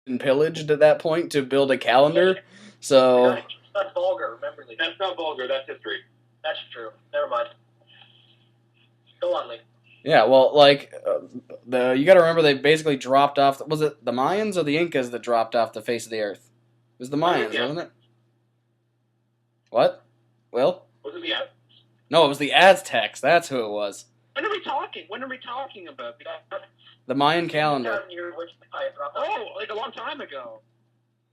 and pillaged at that point to build a calendar. So That's vulgar. Remember, Lee. That's not vulgar. That's history. That's true. Never mind. Go on, Lee. yeah, well, like you got to remember they basically dropped off. Was it the Mayans or the Incas that dropped off the face of the earth? It was the Mayans, Yeah. wasn't it? What? Will? Was it the Aztecs? No, it was the Aztecs. That's who it was. When are we talking? When are we talking about? The Mayan calendar. Oh, like a long time ago.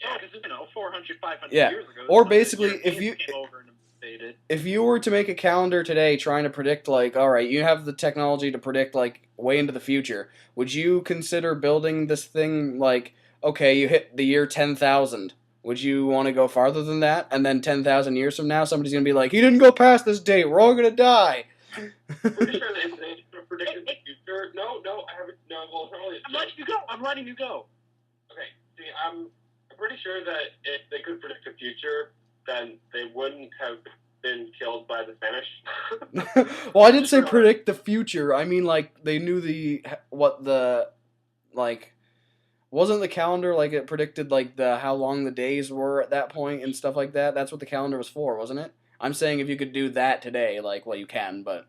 Yeah, because 400, 500 Yeah. years ago. Or basically, if you came over and invaded. if you were to make a calendar today trying to predict, like, all right, you have the technology to predict, like, way into the future, would you consider building this thing, like, okay, you hit the year 10,000. Would you want to go farther than that? And then 10,000 years from now, somebody's going to be like, he didn't go past this date. We're all going to die. Pretty sure they predicted the future. No, I haven't. No, well, probably. I'm letting you go. Okay, see, I'm pretty sure that if they could predict the future, then they wouldn't have been killed by the Spanish. Well, I didn't say predict the future. I mean, like, they knew wasn't the calendar, like, it predicted, like, how long the days were at that point and stuff like that? That's what the calendar was for, wasn't it? I'm saying if you could do that today, like, well, you can, but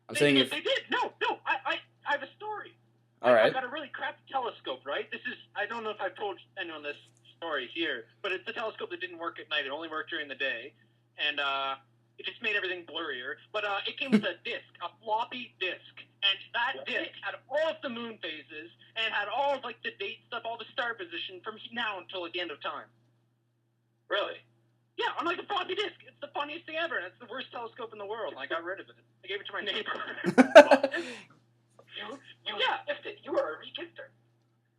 I'm saying if... They did. No, I have a story. All right. I've got a really crappy telescope, right? I don't know if I've told anyone this story here, but it's a telescope that didn't work at night. It only worked during the day, and it just made everything blurrier. But it came with a disc, a floppy disc, and that disc had all of the moon phases and had all of, like, the date stuff, all the star position from now until the end of time. Really? Yeah, on, like, a floppy disc. It's the funniest thing ever, and it's the worst telescope in the world, and I got rid of it. I gave it to my neighbor. You are a regifter.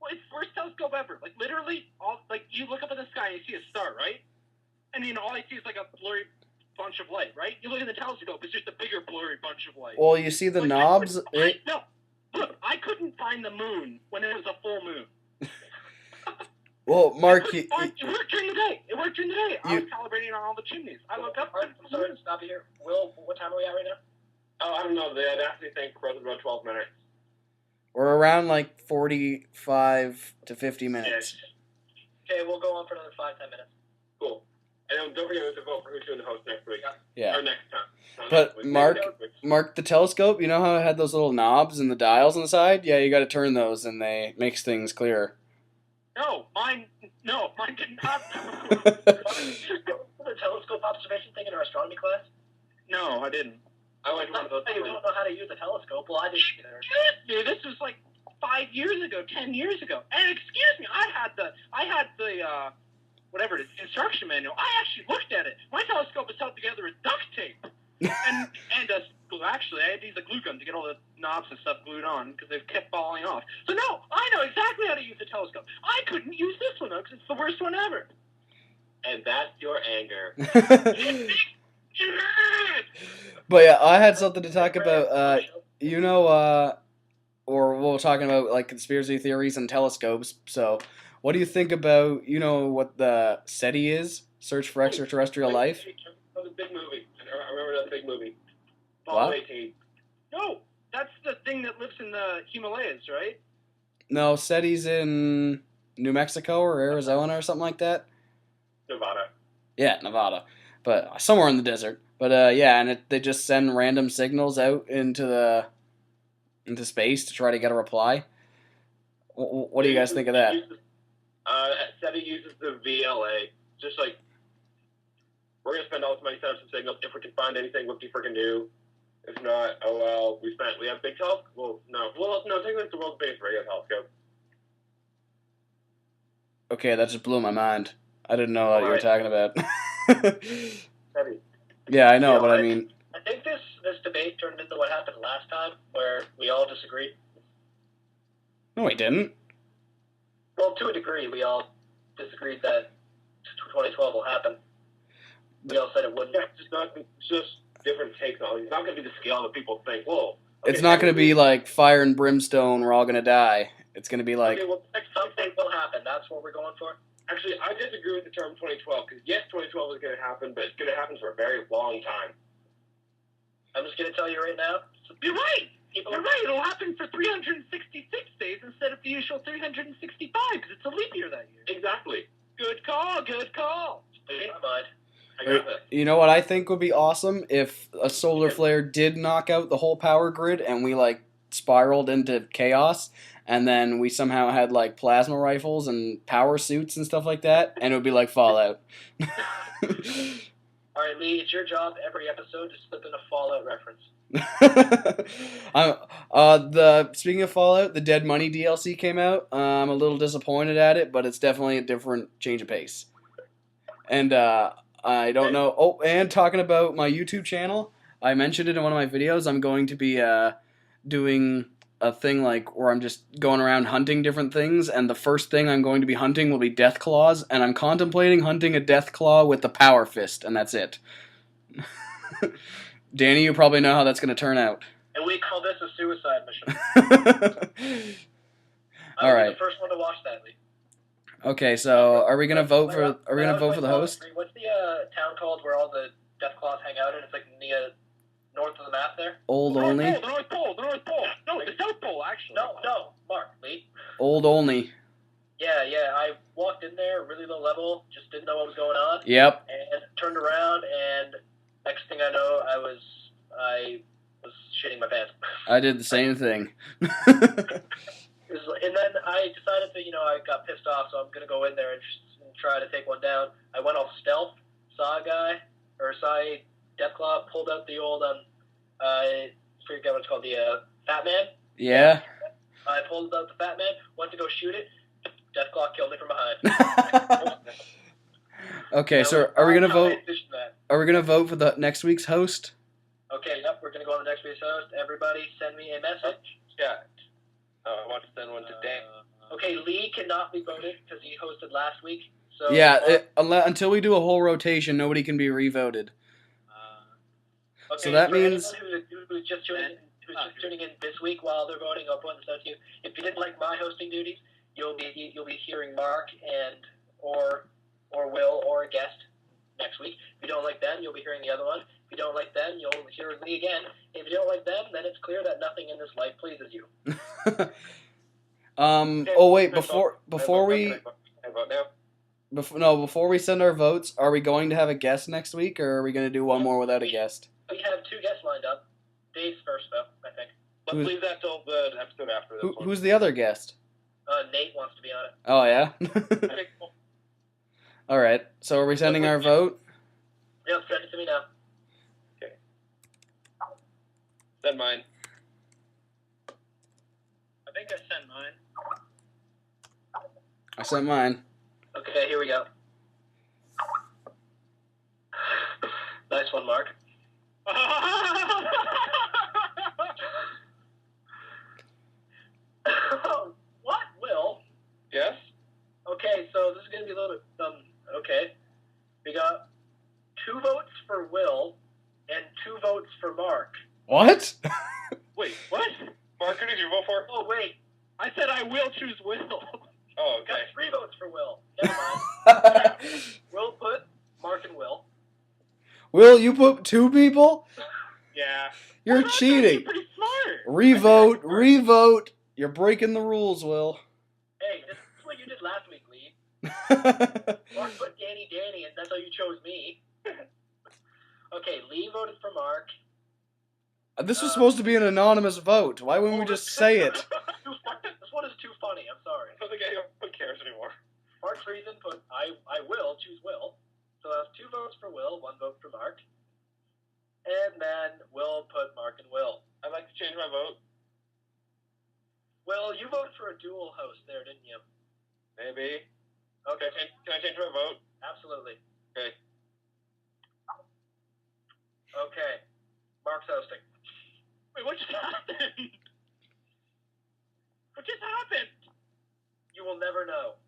Well, it's the worst telescope ever. Like, literally, you look up in the sky and you see a star, right? And, all I see is, like, a blurry bunch of light, right? You look at the telescope, it's just a bigger blurry bunch of light. Well, you see the knobs... No, look, I couldn't find the moon when it was a full moon. Well, Mark... It worked during the day. I was calibrating on all the chimneys. I looked up... I'm sorry to stop you here. Will, what time are we at right now? Oh, I don't know. The audacity thing for about 12 minutes. We're around, like, 45 to 50 minutes. Okay, we'll go on for another 5-10 minutes. Cool. And don't forget to vote for who's doing the host next week. Yeah. Or next time. But, Mark, the telescope, you know how it had those little knobs and the dials on the side? Yeah, you got to turn those, and they makes things clearer. No, mine didn't have The telescope observation thing in our astronomy class? No, I didn't. I went to one of those. You don't know how to use a telescope. Well, I didn't either. Excuse me, this was like 5 years ago, 10 years ago. And excuse me, I had the whatever it is, instruction manual. I actually looked at it. My telescope was held together with duct tape. Actually, I had to use a glue gun to get all the knobs and stuff glued on because they've kept falling off. So no, I know exactly how to use a telescope. I couldn't use this one though because it's the worst one ever. And that's your anger. But yeah, I had something to talk about. Or we're talking about, like, conspiracy theories and telescopes. So, what do you think about, what the SETI is? Search for Extraterrestrial Life? That was a big movie. I remember that big movie. What? 18. No, that's the thing that lives in the Himalayas, right? No, SETI's in New Mexico or Arizona or something like that. Nevada. Yeah, Nevada. But somewhere in the desert. But yeah, and they just send random signals out into space to try to get a reply. What do you guys think of that? SETI uses the VLA. Just like, we're going to spend all this money setting up some signals. If we can find anything, what we freaking do. If not, oh well, we have big telescope? Well, no, technically it's the world's biggest radio telescope. Okay, that just blew my mind. I didn't know what you were talking about. SETI. Yeah, I know, but I mean... I think this debate turned into what happened last time, where we all disagreed. No, we didn't. Well, to a degree, we all disagreed that 2012 will happen. We all said it wouldn't. Yeah, it's just different takes on it. It's not going to be the scale that people think, whoa. Okay, it's not going to be like fire and brimstone, we're all going to die. It's going to be like... Okay, well, something will happen. That's what we're going for. Actually, I disagree with the term 2012, because yes, 2012 is going to happen, but it's going to happen for a very long time. I'm just going to tell you right now. You're right. You're right. It'll happen for 366 days instead of the usual 365 because it's a leap year that year. Exactly. good call. Never mind. I got this. You know what I think would be awesome if a solar flare did knock out the whole power grid and we like spiraled into chaos, and then we somehow had like plasma rifles and power suits and stuff like that, and it would be like Fallout. All right, Lee, it's your job every episode to slip in a Fallout reference. Speaking of Fallout, the Dead Money DLC came out. I'm a little disappointed at it, but it's definitely a different change of pace. And I don't know. Oh, and talking about my YouTube channel, I mentioned it in one of my videos. I'm going to be doing a thing like where I'm just going around hunting different things, and the first thing I'm going to be hunting will be death claws, and I'm contemplating hunting a death claw with the power fist, and that's it. Danny, you probably know how that's going to turn out. And we call this a suicide mission. All right. I'll be the first one to watch that, Lee. Okay, so are we gonna vote for the host? What's the town called where all the death claws hang out in? It's like near north of the map there. Old The only. North Pole. No, the South Pole, actually. No, Mark, Lee. Old only. Yeah. I walked in there really low level, just didn't know what was going on. Yep. And turned around, and next thing I know, I was shitting my pants. I did the same thing. And then I decided to, I got pissed off, so I'm going to go in there and try to take one down. I went off stealth, saw a Deathclaw, pulled out the old, I forget what it's called, the Fat Man. Yeah. I pulled out the Fat Man, went to go shoot it. Deathclaw killed me from behind. Okay, so are we gonna vote? That. Are we gonna vote for the next week's host? Okay, yep, we're going to go on the next week's host. Everybody send me a message. Yeah. I want to send one to Dan. Okay, Lee cannot be voted because he hosted last week. So Yeah, until we do a whole rotation, nobody can be revoted. okay, so that for means anyone who's just tuning in this week while they're voting, I'll point this out to you. If you didn't like my hosting duties, you'll be hearing Mark and or Will or a guest next week. If you don't like them, you'll be hearing the other one. If you don't like them, you'll hear Lee again. If you don't like them, then it's clear that nothing in this life pleases you. Oh wait, before we vote now? before we send our votes, are we going to have a guest next week, or are we going to do one more without a guest? We have two guests lined up. Dave's first, though, I think. Let's leave that till the episode after this one. Who's the other guest? Nate wants to be on it. Oh yeah. Okay, cool. All right. So are we sending our vote? Yep, send it to me now. Okay. Send mine. I think I sent mine. I sent mine. Okay, here we go. Nice one, Mark. What, Will? Yes? Okay, so this is going to be a little bit, okay. We got 2 votes for Will and 2 votes for Mark. What? Wait, what? Mark, who did you vote for? Oh, wait. I said I will choose Will. Oh, Got okay. 3 votes for Will. Never mind. Will put Mark and Will. Will, you put 2 people? Yeah. You're Well, cheating. You're pretty smart. Revote. You're breaking the rules, Will. Hey, this is what you did last week, Lee. Mark put Danny, and that's how you chose me. Okay, Lee voted for Mark. This was supposed to be an anonymous vote. Why wouldn't we just say it? This one is too funny. I'm sorry. I don't think anyone cares anymore. Mark Friesen put I will choose Will. So that's 2 votes for Will, 1 vote for Mark. And then Will put Mark and Will. I'd like to change my vote. Will, you voted for a dual host there, didn't you? Maybe. Okay. Can I change my vote? Absolutely. Okay. Okay. Mark's hosting. Wait, what just happened? What just happened? You will never know.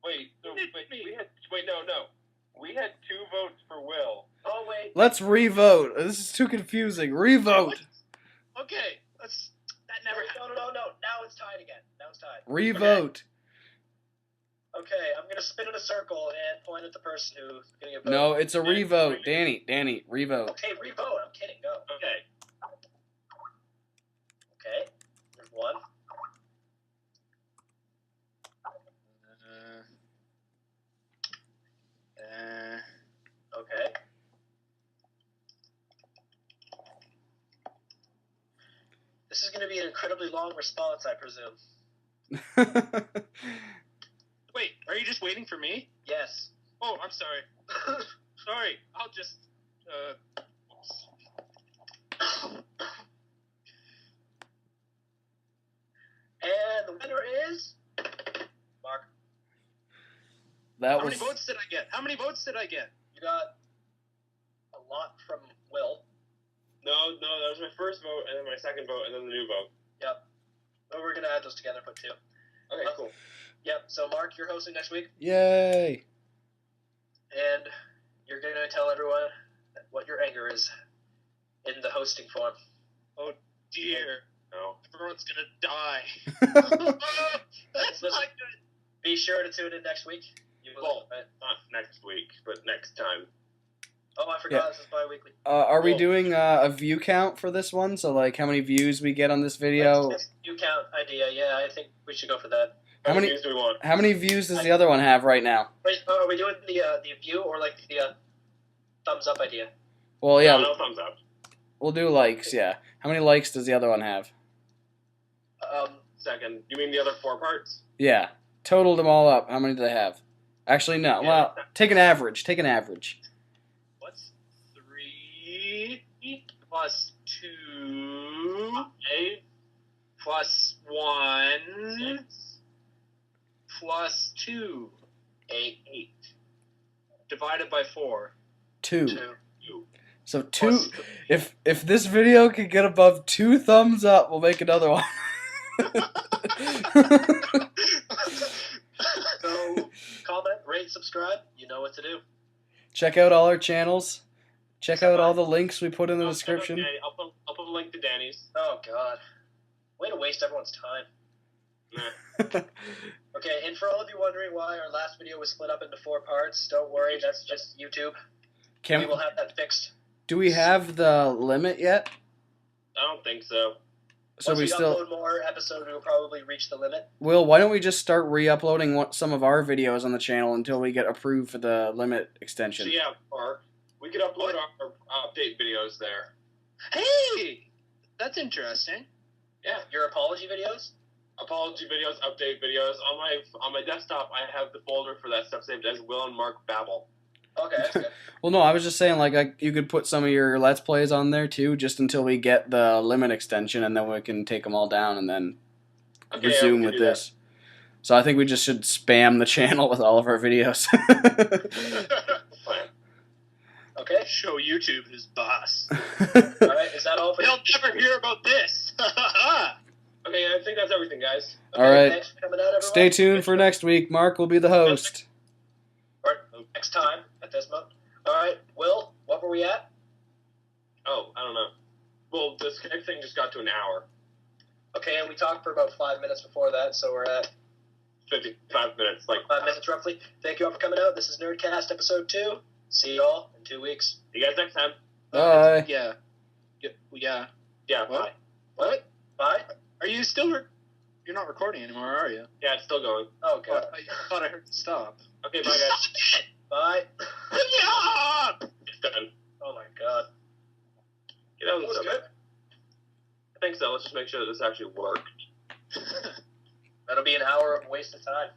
Wait, no, It's wait, me. no. We had 2 votes for Will. Oh, wait. Let's revote. This is too confusing. Revote. Okay, that never happened. No. Now it's tied again. Now it's tied. Revote. Okay, I'm going to spin in a circle and point at the person who's going to get voted. No, it's a revote. Danny, revote. Okay, revote. I'm kidding. Go. Okay. Okay. There's 1. an incredibly long response, I presume. Wait, are you just waiting for me? Yes. Oh, I'm sorry. Sorry, I'll just. And the winner is Mark. That How was many votes did I get? How many votes did I get? You got a lot from Will. No, that was my first vote, and then my second vote, and then the new vote. Yep. But we're gonna add those together, put 2. Okay, cool. Yep. So Mark, you're hosting next week, yay. and you're gonna tell everyone what your anger is in the hosting form. Oh dear. No. Everyone's gonna die. That's Listen, not good. Be sure to tune in next week. You will, Well, right? not next week, but next time. Oh, I forgot this is bi-weekly. Are we Cool. doing a view count for this one? So, like, how many views we get on this video? You count idea, yeah. I think we should go for that. How many- views do we want? How many views does the other one have right now? Wait, are we doing the view or like the thumbs up idea? Well, yeah, No thumbs up. we'll do likes, yeah. How many likes does the other one have? Second. You mean the other 4 parts? Yeah. Totaled them all up. How many do they have? Actually, no. Yeah. Well, take an average. Take an average. What's 3 plus 2 plus 1 plus 2? 8. Divided by 4. 2. 2. So 2. If this video could get above 2 thumbs up, we'll make another one. So, comment, rate, subscribe. You know what to do. Check out all our channels. Check out all the links we put in the description. I'll put a link to Danny's. Oh, God. Way to waste everyone's time. Nah. Okay, and for all of you wondering why our last video was split up into 4 parts, don't worry, that's just YouTube. We will have that fixed. Do we have the limit yet? I don't think so. So Once we we still upload more episodes, we'll probably reach the limit. Will, why don't we just start re-uploading some of our videos on the channel until we get approved for the limit extension? So yeah, Mark, we could upload our update videos there. Hey! That's interesting. Yeah. Your apology videos? Apology videos, update videos. On my desktop, I have the folder for that stuff saved as Will and Mark Babble. Okay, that's good. Well, no, I was just saying, like, you could put some of your Let's Plays on there, too, just until we get the limit extension, and then we can take them all down and then Okay, resume we with can do this. So I think we just should spam the channel with all of our videos. Plan. Okay. Show YouTube who's boss. Alright, is that all for They'll never hear about this. Okay, I think that's everything, guys. Okay, All right. Thanks for coming out, everyone. Stay tuned for next week. Mark will be the host. Or next time at this month. Alright, Will, what were we at? Oh, I don't know. Well, this Skype thing just got to an hour. Okay, and we talked for about 5 minutes before that, so we're at 55 minutes. Like 5 minutes roughly. Thank you all for coming out. This is Nerdcast episode 2. See you all in 2 weeks. See you guys next time. Bye. Yeah. Yeah. Yeah, What? bye. What? Bye? Are you still... You're not recording anymore, are you? Yeah, it's still going. Oh, God. I thought I heard it stop. Okay, bye, guys. Bye. Yeah! It's done. Oh, my God. Get out of That the was subject. good. I think so. Let's just make sure that this actually worked. That'll be an hour of wasted time.